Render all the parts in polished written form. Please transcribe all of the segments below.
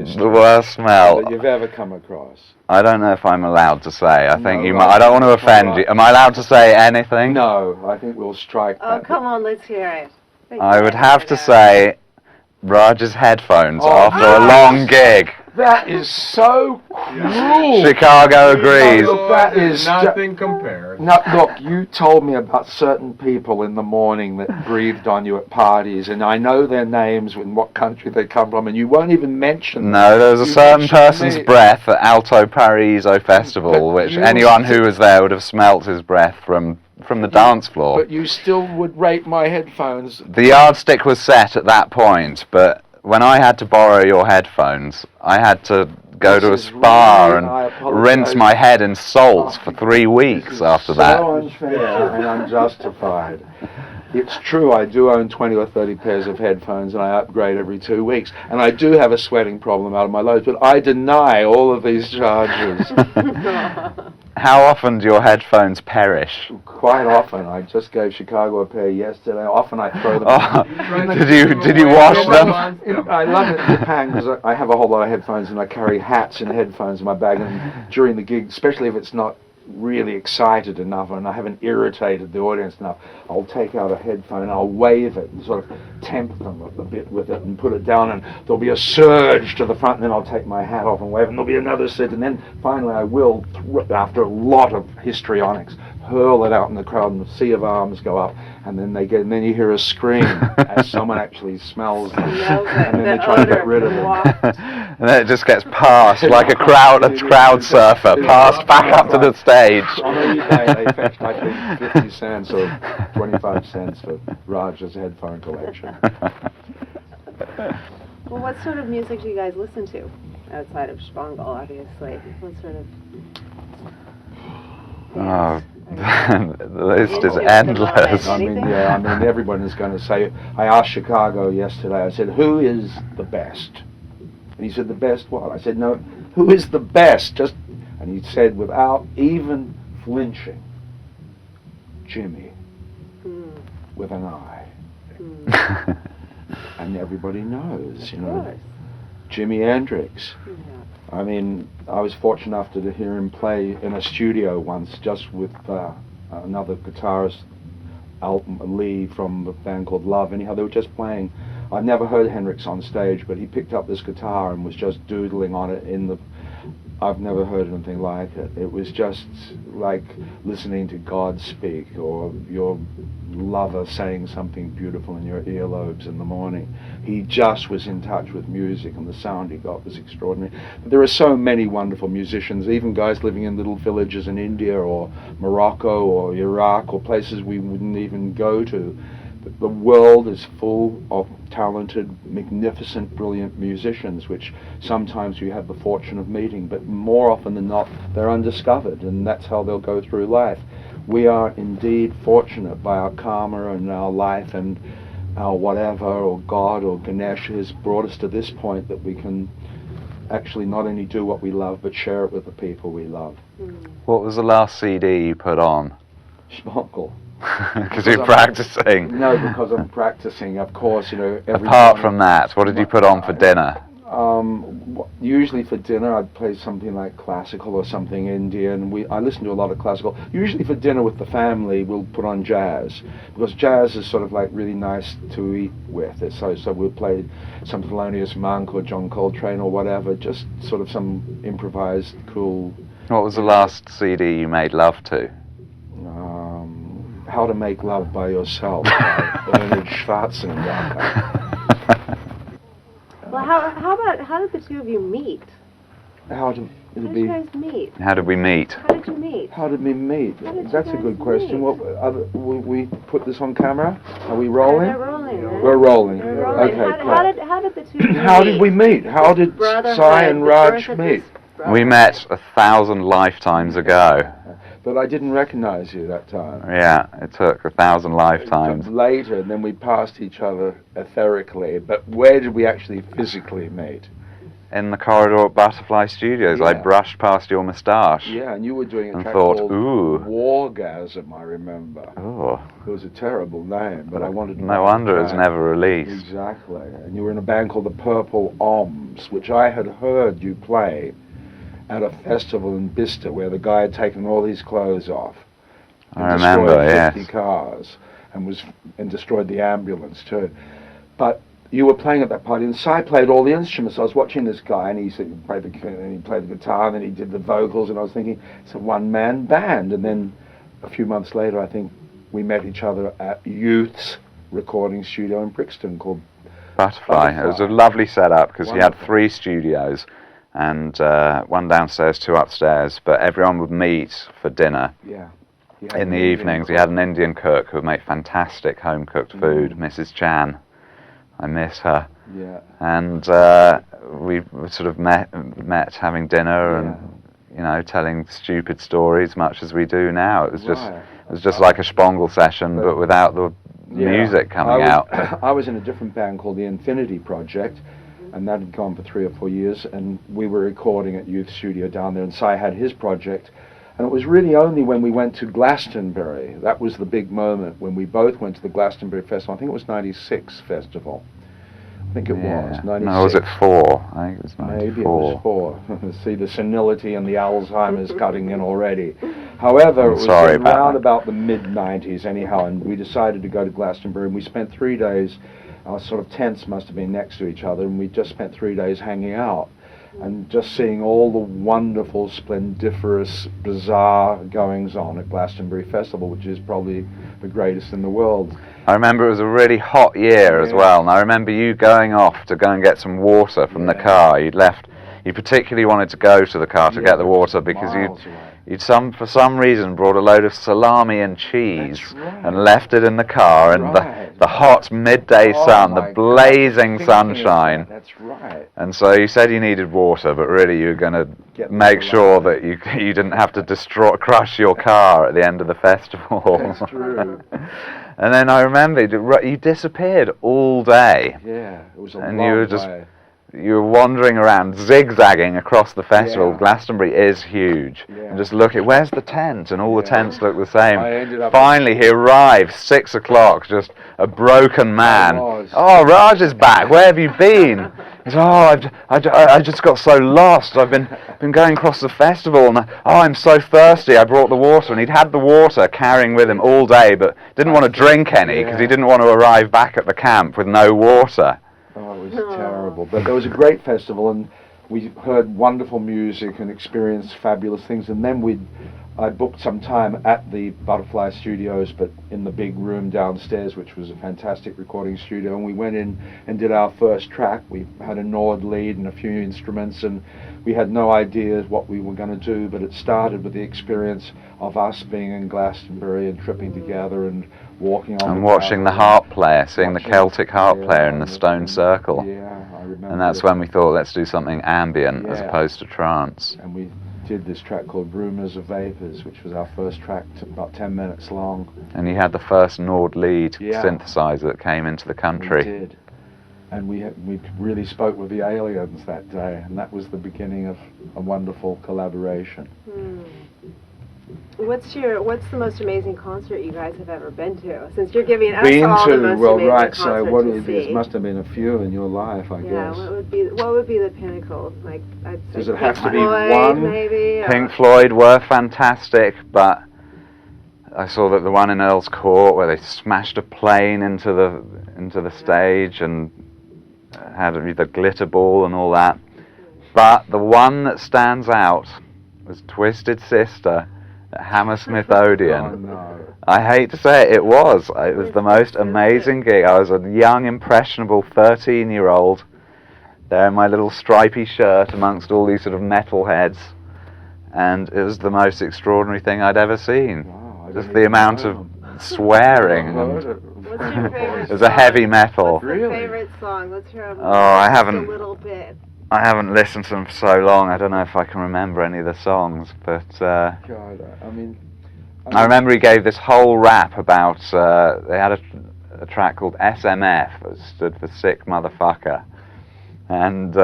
worst The worst smell that you've ever come across? I don't know if I'm allowed to say. I think No, you right. might. I don't want to offend you. Am I allowed to say anything? No, I think we'll strike Oh, that. come on, let's hear it. I would have to say Raj's headphones Oh, after a long gig. That is so cruel. Chicago agrees. No, that is nothing compared. No, look, you told me about certain people in the morning that breathed on you at parties, and I know their names and what country they come from, and you won't even mention them. No, there was a You certain mentioned person's me. breath at Alto Paraiso Festival, But which you anyone who was there would have smelt his breath from the dance floor. But you still would rate my headphones. The yardstick was set at that point, but when I had to borrow your headphones, I had to go to a spa and rinse my head in salts for 3 weeks after that. So unfair and unjustified. It's true, I do own 20 or 30 pairs of headphones and I upgrade every 2 weeks. And I do have a sweating problem out of my loads, but I deny all of these charges. How often do your headphones perish? Quite often. I just gave Chicago a pair yesterday. Often I throw them. Oh, did you wash them? I love it in Japan because I have a whole lot of headphones and I carry hats and headphones in my bag. And during the gig, especially if it's not really excited enough and I haven't irritated the audience enough, I'll take out a headphone and I'll wave it and sort of tempt them a bit with it and put it down, and there'll be a surge to the front, and then I'll take my hat off and wave, and there'll be another surge, and then finally I will, after a lot of histrionics, hurl it out in the crowd, and the sea of arms go up, and then you hear a scream as someone actually smells them, and then they try to get rid of it. And then it just gets passed like a crowd surfer, passed back up to the stage. On eBay they fetched, I think, 50 cents or 25 cents for Raj's headphone collection. Well, what sort of music do you guys listen to outside of Shpongle, obviously? What sort of... Oh, the list is endless. I mean, everyone is going to say, I asked Chicago yesterday, I said, who is the best? And he said, the best what? I said, no, who is the best? And he said, without even flinching, Jimmy, with an I. And everybody knows, you know, Jimi Hendrix. Yeah. I mean, I was fortunate enough to hear him play in a studio once, just with another guitarist, Alton Lee, from a band called Love. Anyhow, they were just playing. I've never heard Hendrix on stage, but he picked up this guitar and was just doodling on it in the... I've never heard anything like it. It was just like listening to God speak, or your lover saying something beautiful in your earlobes in the morning. He just was in touch with music, and the sound he got was extraordinary. But there are so many wonderful musicians, even guys living in little villages in India or Morocco or Iraq or places we wouldn't even go to. The world is full of talented, magnificent, brilliant musicians, which sometimes you have the fortune of meeting, but more often than not, they're undiscovered, and that's how they'll go through life. We are indeed fortunate by our karma and our life and our whatever, or God or Ganesh has brought us to this point that we can actually not only do what we love, but share it with the people we love. What was the last CD you put on? Shpongle. Because you're practicing. No, because I'm practicing, of course, you know. Apart from that, what did you put on for dinner? Usually for dinner I'd play something like classical or something Indian. I listen to a lot of classical. Usually for dinner with the family we'll put on jazz, because jazz is sort of like really nice to eat with. So we'll play some Thelonious Monk or John Coltrane or whatever, just sort of some improvised cool... What was the last CD you made love to? How to Make Love by Yourself by Bernard Schwarzenegger. Well, how did the two of you meet? How did you guys meet? How did we meet? How did you meet? How did we meet? That's a good question. Meet? We put this on camera? Are we rolling? We're rolling. We're rolling. We're rolling. Okay. How did the two of you How did we meet? How did Sai and Raj meet? We met 1,000 lifetimes ago. But I didn't recognize you that time. Yeah, it took 1,000 lifetimes. Later, then we passed each other etherically. But where did we actually physically meet? in the corridor at Butterfly Studios. I brushed past your moustache. Yeah, and you were doing a track thought, called ooh. Wargasm, I remember. Oh. It was a terrible name, but I wanted to... No wonder it was never released. Exactly. And you were in a band called the Purple Oms, which I had heard you play at a festival in Bicester where the guy had taken all his clothes off. I remember, destroyed 50 cars and destroyed the ambulance too. But you were playing at that party, and Si played all the instruments. I was watching this guy, and he played the guitar, and then he did the vocals, and I was thinking, it's a one-man band. And then a few months later, I think we met each other at Youth's recording studio in Brixton called Butterfly. It was a lovely setup because he had 3 studios, and one downstairs, 2 upstairs, but everyone would meet for dinner. Yeah. In the evenings. He had an Indian cook who would make fantastic home-cooked food, Mrs. Chan. I miss her. Yeah. And we sort of met having dinner and, you know, telling stupid stories, much as we do now. It was just like a Shpongle session, but without the music coming out. I was in a different band called the Infinity Project, and that had gone for 3 or 4 years, and we were recording at Youth Studio down there, and Si had his project. And it was really only when we went to Glastonbury, that was the big moment, when we both went to the Glastonbury Festival. I think it was 96 Festival. I think it was, 96. No, was it 4? I think it was 94. Maybe it was 4. See, the senility and the Alzheimer's cutting in already. However, it was around about the mid-90s anyhow, and we decided to go to Glastonbury, and we spent 3 days, our sort of tents must have been next to each other, and we just spent 3 days hanging out. And just seeing all the wonderful, splendiferous, bizarre goings-on at Glastonbury Festival, which is probably the greatest in the world. I remember it was a really hot year as well, and I remember you going off to go and get some water from the car. You'd left. You particularly wanted to go to the car to get the water because you'd for some reason brought a load of salami and cheese and left it in the car in the hot midday sun, the blazing sunshine. That's right. And so you said you needed water, but really you were going to make sure that you didn't have to crush your car at the end of the festival. That's true. And then I remember you disappeared all day. Yeah, it was a and long you were just way. You were wandering around, zigzagging across the festival. Yeah. Glastonbury is huge. Yeah. And just look at, where's the tent? And all the tents look the same. Finally, he arrived, 6 o'clock, just a broken man. Oh, Raj is back. Where have you been? He said, I just got so lost. I've been going across the festival, and I'm so thirsty. I brought the water, and he'd had the water carrying with him all day, but didn't want to drink any because he didn't want to arrive back at the camp with no water. Oh, it was terrible. But there was a great festival, and we heard wonderful music and experienced fabulous things. And then I booked some time at the Butterfly Studios, but in the big room downstairs, which was a fantastic recording studio. And we went in and did our first track. We had a Nord lead and a few instruments, and we had no idea what we were going to do. But it started with the experience of us being in Glastonbury and tripping together and walking on and watching the harp player, seeing the Celtic harp player in the stone circle. Yeah, I remember. And that's when we thought, let's do something ambient as opposed to trance. And we did this track called Rumours of Vapors, which was our first track, about 10 minutes long. And you had the first Nord lead synthesizer that came into the country. We did. And we really spoke with the aliens that day, and that was the beginning of a wonderful collaboration. What's the most amazing concert you guys have ever been to? Since you're giving us all the most amazing concert so what to see. Must have been a few in your life, I guess. Yeah, what would be the pinnacle? Like, I'd say does it have to be Floyd, one? Maybe, Pink Floyd were fantastic, but I saw that the one in Earl's Court where they smashed a plane into the stage and had the glitter ball and all that. But the one that stands out was Twisted Sister at Hammersmith Odeon. Oh, no. I hate to say it, it was the most amazing gig. I was a young, impressionable 13-year-old there in my little stripy shirt amongst all these sort of metalheads, and it was the most extraordinary thing I'd ever seen. Wow, just the amount of swearing. What's your favorite it was a heavy metal. What's your favorite song? Let's hear a little bit. I haven't listened to them for so long. I don't know if I can remember any of the songs, but God, I remember he gave this whole rap about. They had a track called SMF, that stood for Sick Motherfucker, and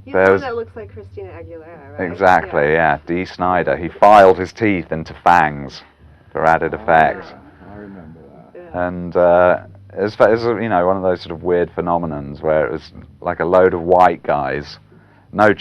He's the one that looks like Christina Aguilera, right? Exactly, yeah. Dee Snider. He filed his teeth into fangs for added effect. I remember that. Yeah. And it was, you know, one of those sort of weird phenomenons where it was like a load of white guys, no